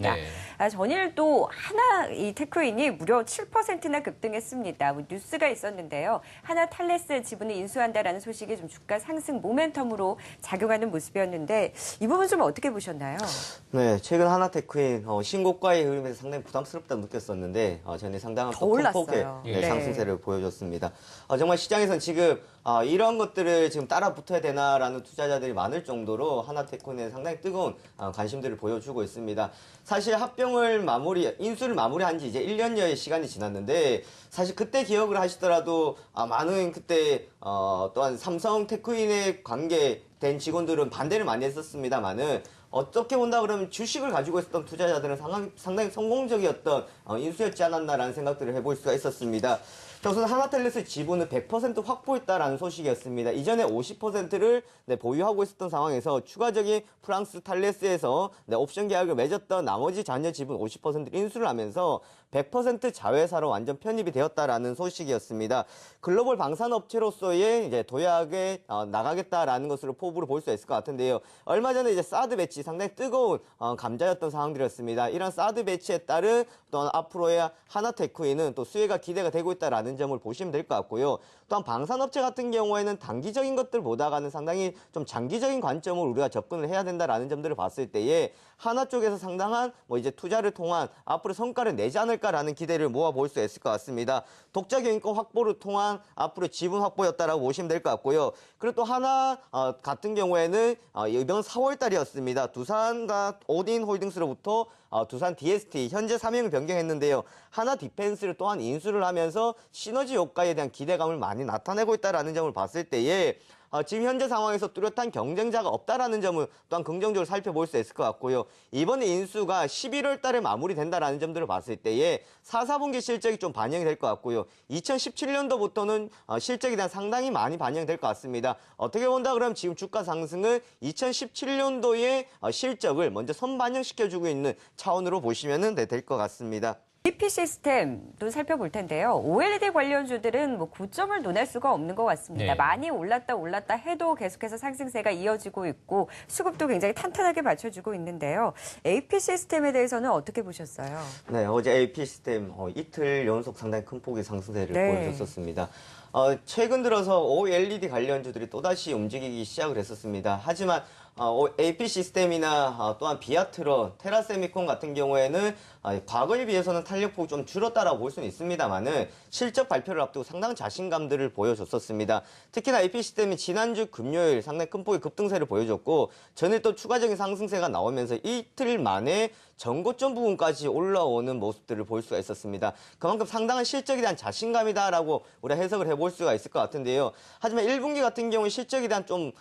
있습니다. 네. 전일도 하나 이 테크윈이 무려 7%나 급등했습니다. 뉴스가 있었는데요. 하나 탈레스 지분을 인수한다라는 소식이 좀 주가 상승 모멘텀으로 작용하는 모습이었는데 이 부분 좀 어떻게 보셨나요? 네, 최근 하나테크인 신고가의 흐름에서 상당히 부담스럽다고 느꼈었는데 전에 상당한 더 또 큰 폭의 올랐어요. 네, 네. 상승세를 보여줬습니다. 정말 시장에서는 지금 이런 것들을 지금 따라 붙어야 되나라는 투자자들이 많을 정도로 하나테크인에 상당히 뜨거운 관심들을 보여주고 있습니다. 사실 인수를 마무리한 지 이제 1년여의 시간이 지났는데 사실 그때 기억을 하시더라도 많은 그때 또한 삼성 테크인에 관계된 직원들은 반대를 많이 했었습니다만은 어떻게 본다 그러면 주식을 가지고 있었던 투자자들은 상당히 성공적이었던 인수였지 않았나라는 생각들을 해볼 수가 있었습니다. 우선 하나텔레스 지분은 100% 확보했다라는 소식이었습니다. 이전에 50%를 보유하고 있었던 상황에서 추가적인 프랑스 탈레스에서 옵션 계약을 맺었던 나머지 잔여 지분 50%를 인수를 하면서 100% 자회사로 완전 편입이 되었다라는 소식이었습니다. 글로벌 방산업체로서의 이제 도약에 나가겠다라는 것으로 포부를 볼 수 있을 것 같은데요. 얼마 전에 이제 사드 배치 상당히 뜨거운 감자였던 상황들이었습니다. 이런 사드 배치에 따른 또한 앞으로의 하나테크인은 또 수혜가 기대가 되고 있다라는 점을 보시면 될 것 같고요. 또한 방산업체 같은 경우에는 단기적인 것들보다는 상당히 좀 장기적인 관점으로 우리가 접근을 해야 된다라는 점들을 봤을 때에 하나 쪽에서 상당한 이제 투자를 통한 앞으로 성과를 내지 않을까라는 기대를 모아볼 수 있을 것 같습니다. 독자 경영권 확보를 통한 앞으로 지분 확보였다라고 보시면 될 것 같고요. 그리고 또 하나 같은 경우에는 이번 4월 달이었습니다. 두산과 오딘 홀딩스로부터 두산 DST 현재 사명을 변경했는데요. 하나 디펜스를 또한 인수를 하면서 시너지 효과에 대한 기대감을 많이 나타내고 있다는 점을 봤을 때에 지금 현재 상황에서 뚜렷한 경쟁자가 없다라는 점을 또한 긍정적으로 살펴볼 수 있을 것 같고요. 이번에 인수가 11월 달에 마무리된다라는 점들을 봤을 때에 4, 4분기 실적이 좀 반영이 될 것 같고요. 2017년도부터는 실적에 대한 상당히 많이 반영이 될 것 같습니다. 어떻게 본다 그러면 지금 주가 상승은 2017년도의 실적을 먼저 선반영시켜주고 있는 차원으로 보시면 될 것 같습니다. EP 시스템도 살펴볼 텐데요. OLED 관련주들은 고점을 논할 수가 없는 것 같습니다. 네. 많이 올랐다 해도 계속해서 상승세가 이어지고 있고 수급도 굉장히 탄탄하게 받쳐주고 있는데요. AP 시스템에 대해서는 어떻게 보셨어요? 네, 어제 AP 시스템 이틀 연속 상당히 큰 폭의 상승세를 네. 보여줬었습니다. 최근 들어서 OLED 관련주들이 또다시 움직이기 시작을 했었습니다. 하지만 AP 시스템이나 또한 비아트론, 테라세미콘 같은 경우에는 과거에 비해서는 탄력폭이 좀 줄었다라고 볼 수는 있습니다만은 실적 발표를 앞두고 상당한 자신감들을 보여줬었습니다. 특히나 AP 시스템이 지난주 금요일 상당히 큰 폭의 급등세를 보여줬고 전일 또 추가적인 상승세가 나오면서 이틀 만에 전고점 부분까지 올라오는 모습들을 볼 수가 있었습니다. 그만큼 상당한 실적에 대한 자신감이다라고 우리가 해석을 해볼 수가 있을 것 같은데요. 하지만 1분기 같은 경우에 실적에 대한 좀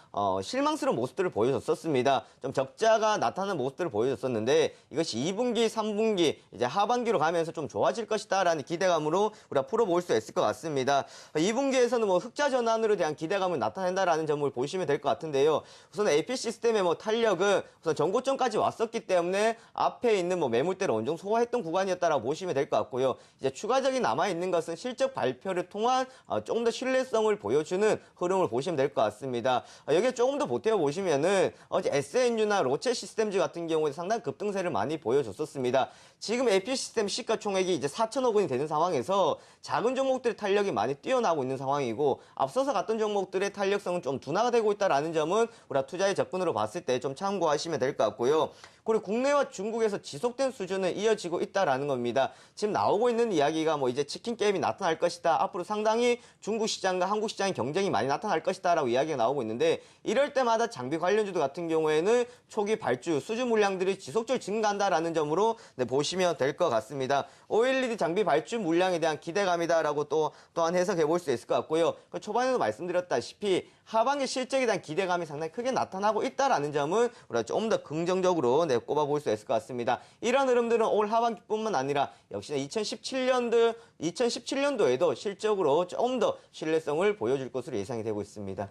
실망스러운 모습들을 보여줬었습니다. 좀 적자가 나타나는 모습들을 보여줬었는데 이것이 2분기, 3분기 이제 하반기로 가면서 좀 좋아질 것이다라는 기대감으로 우리가 풀어볼 수 있을 것 같습니다. 2분기에서는 흑자 전환으로 대한 기대감을 나타낸다라는 점을 보시면 될 것 같은데요. 우선 AP 시스템의 탄력은 우선 전고점까지 왔었기 때문에 앞에 있는 매물대를 어느 정도 소화했던 구간이었다라고 보시면 될 것 같고요. 이제 추가적인 남아있는 것은 실적 발표를 통한 조금 더 신뢰성을 보여주는 흐름을 보시면 될 것 같습니다. 여기에 조금 더 보태어 보시면은 어제 SNU나 로체 시스템즈 같은 경우에 상당히 급등세를 많이 보여줬었습니다. 지금 AP 시스템 시가총액이 이제 4천억 원이 되는 상황에서 작은 종목들의 탄력이 많이 뛰어나고 있는 상황이고 앞서서 갔던 종목들의 탄력성은 좀 둔화가 되고 있다는 점은 우리가 투자의 접근으로 봤을 때 좀 참고하시면 될 것 같고요. 그리고 국내와 중국에서 지속된 수준은 이어지고 있다라는 겁니다. 지금 나오고 있는 이야기가 이제 치킨 게임이 나타날 것이다. 앞으로 상당히 중국 시장과 한국 시장의 경쟁이 많이 나타날 것이다라고 이야기가 나오고 있는데 이럴 때마다 장비 관련주들 같은 경우에는 초기 발주 수주 물량들이 지속적으로 증가한다라는 점으로 보시면 될 것 같습니다. OLED 장비 발주 물량에 대한 기대감이다라고 또한 해석해 볼 수 있을 것 같고요. 초반에도 말씀드렸다시피 하반기 실적에 대한 기대감이 상당히 크게 나타나고 있다라는 점은 우리가 조금 더 긍정적으로 꼽아볼 수 있을 것 같습니다. 이런 흐름들은 올 하반기뿐만 아니라 역시나 2017년도에도 실적으로 조금 더 신뢰성을 보여줄 것으로 예상이 되고 있습니다.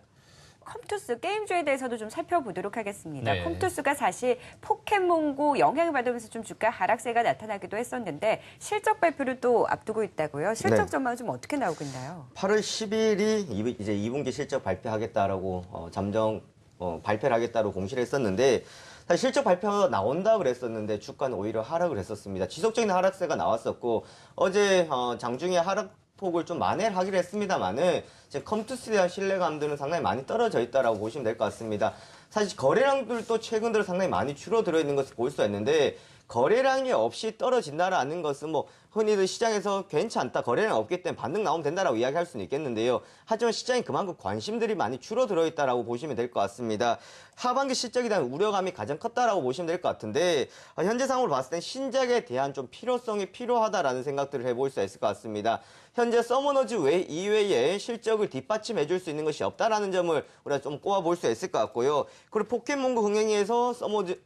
컴투스 게임주에 대해서도 좀 살펴보도록 하겠습니다. 네. 컴투스가 사실 포켓몬고 영향을 받으면서 좀 주가 하락세가 나타나기도 했었는데 실적 발표를 또 앞두고 있다고요. 실적 네. 전망은 좀 어떻게 나오고 있나요? 8월 10일이 이제 2분기 실적 발표하겠다라고 발표를 하겠다고 공시를 했었는데 사실 실적 발표가 나온다 그랬었는데 주가는 오히려 하락을 했었습니다. 지속적인 하락세가 나왔었고 어제 장중에 하락폭을 좀 만회를 하기로 했습니다만은 지금 컴투스에 대한 신뢰감들은 상당히 많이 떨어져 있다라고 보시면 될 것 같습니다. 사실 거래량들도 최근 들어 상당히 많이 줄어들어 있는 것을 볼 수가 있는데 거래량이 없이 떨어진다라는 것은 뭐 흔히들 시장에서 괜찮다, 거래량 없기 때문에 반등 나오면 된다라고 이야기할 수는 있겠는데요. 하지만 시장이 그만큼 관심들이 많이 줄어들어 있다라고 보시면 될 것 같습니다. 하반기 실적에 대한 우려감이 가장 컸다라고 보시면 될 것 같은데 현재 상황으로 봤을 땐 신작에 대한 좀 필요성이 필요하다라는 생각들을 해볼 수 있을 것 같습니다. 현재 서머너즈 이외에 실적을 뒷받침해줄 수 있는 것이 없다라는 점을 우리가 좀 꼽아볼 수 있을 것 같고요. 그리고 포켓몬고 흥행에서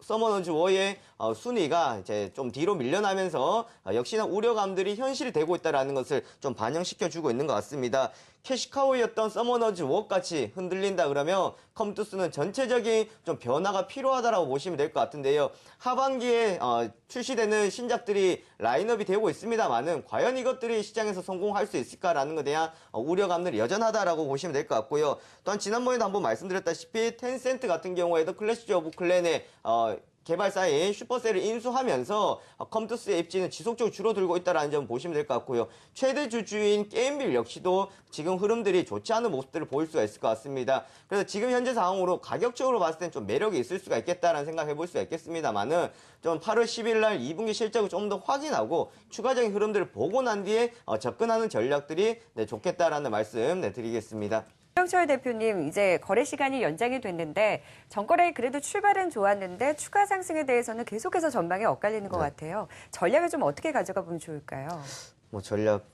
서머너즈 워의 순위가 이제 좀 뒤로 밀려나면서 역시나 우려감들이 현실이 되고 있다라는 것을 좀 반영시켜주고 있는 것 같습니다. 캐시카우였던 서머너즈 웍같이 흔들린다 그러면 컴투스는 전체적인 좀 변화가 필요하다라고 보시면 될 것 같은데요. 하반기에 출시되는 신작들이 라인업이 되고 있습니다만은 과연 이것들이 시장에서 성공할 수 있을까라는 것에 대한 우려감들이 여전하다라고 보시면 될 것 같고요. 또한 지난번에도 한번 말씀드렸다시피 텐센트 같은 경우에도 클래시 오브 클랜의 개발사인 슈퍼셀을 인수하면서 컴투스의 입지는 지속적으로 줄어들고 있다는 점 보시면 될 것 같고요. 최대 주주인 게임빌 역시도 지금 흐름들이 좋지 않은 모습들을 보일 수가 있을 것 같습니다. 그래서 지금 현재 상황으로 가격적으로 봤을 땐 좀 매력이 있을 수가 있겠다라는 생각 해볼 수가 있겠습니다만은 좀 8월 10일 날 2분기 실적을 좀 더 확인하고 추가적인 흐름들을 보고 난 뒤에 접근하는 전략들이 좋겠다라는 말씀 드리겠습니다. 정철 대표님, 이제 거래 시간이 연장이 됐는데 정거래이 그래도 출발은 좋았는데 추가 상승에 대해서는 계속해서 전망이 엇갈리는 것 같아요. 전략을 좀 어떻게 가져가 보면 좋을까요? 뭐 전략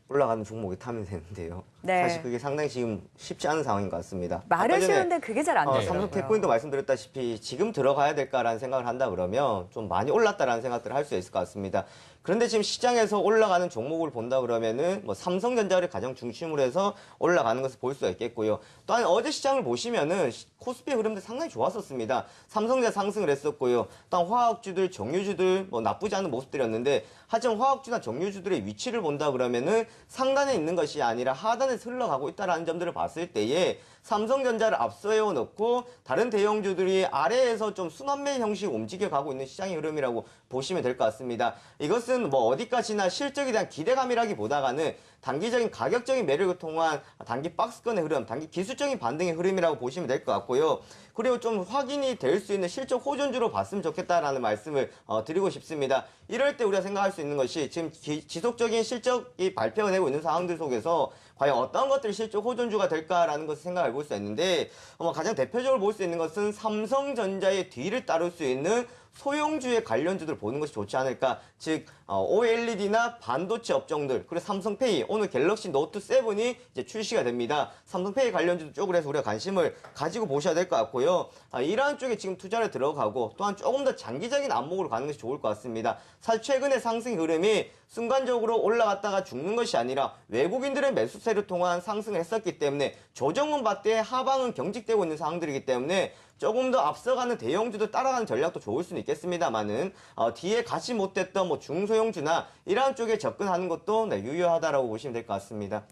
올라가는 종목에 타면 되는데요. 네. 사실 그게 상당히 지금 쉽지 않은 상황인 것 같습니다. 말은 쉬운데 그게 잘 안 되더라고요. 삼성테크인도 말씀드렸다시피 지금 들어가야 될까라는 생각을 한다 그러면 좀 많이 올랐다라는 생각들을 할 수 있을 것 같습니다. 그런데 지금 시장에서 올라가는 종목을 본다 그러면은 뭐 삼성전자를 가장 중심으로 해서 올라가는 것을 볼 수가 있겠고요. 또한 어제 시장을 보시면은 코스피 흐름도 상당히 좋았었습니다. 삼성전자 상승을 했었고요. 또한 화학주들, 정유주들 뭐 나쁘지 않은 모습들이었는데 하지만 화학주나 정유주들의 위치를 본다 그러면은 상단에 있는 것이 아니라 하단에서 흘러가고 있다는 점들을 봤을 때에 삼성전자를 앞서해 놓고 다른 대형주들이 아래에서 좀 순환매 형식 움직여가고 있는 시장의 흐름이라고 보시면 될 것 같습니다. 이것은 뭐 어디까지나 실적에 대한 기대감이라기보다는 단기적인 가격적인 매력을 통한 단기 박스권의 흐름, 단기 기술적인 반등의 흐름이라고 보시면 될 것 같고요. 그리고 좀 확인이 될 수 있는 실적 호전주로 봤으면 좋겠다라는 말씀을 드리고 싶습니다. 이럴 때 우리가 생각할 수 있는 것이 지금 지속적인 실적이 발표가 되고 있는 상황들 속에서 과연 어떤 것들이 실적 호전주가 될까라는 것을 생각해 볼 수 있는데 가장 대표적으로 볼 수 있는 것은 삼성전자의 뒤를 따를 수 있는 소형주의 관련주들 보는 것이 좋지 않을까. 즉 OLED나 반도체 업종들, 그리고 삼성페이, 오늘 갤럭시 노트 7이 이제 출시가 됩니다. 삼성페이 관련주들 쪽으로 해서 우리가 관심을 가지고 보셔야 될 것 같고요. 이러한 쪽에 지금 투자를 들어가고 또한 조금 더 장기적인 안목으로 가는 것이 좋을 것 같습니다. 사실 최근의 상승 흐름이 순간적으로 올라갔다가 죽는 것이 아니라 외국인들의 매수세를 통한 상승을 했었기 때문에 조정은 받되 하방은 경직되고 있는 상황들이기 때문에 조금 더 앞서가는 대형주도 따라가는 전략도 좋을 수는 있겠습니다만은 뒤에 가지 못했던 뭐 중소형주나 이러한 쪽에 접근하는 것도 유효하다라고 보시면 될 것 같습니다.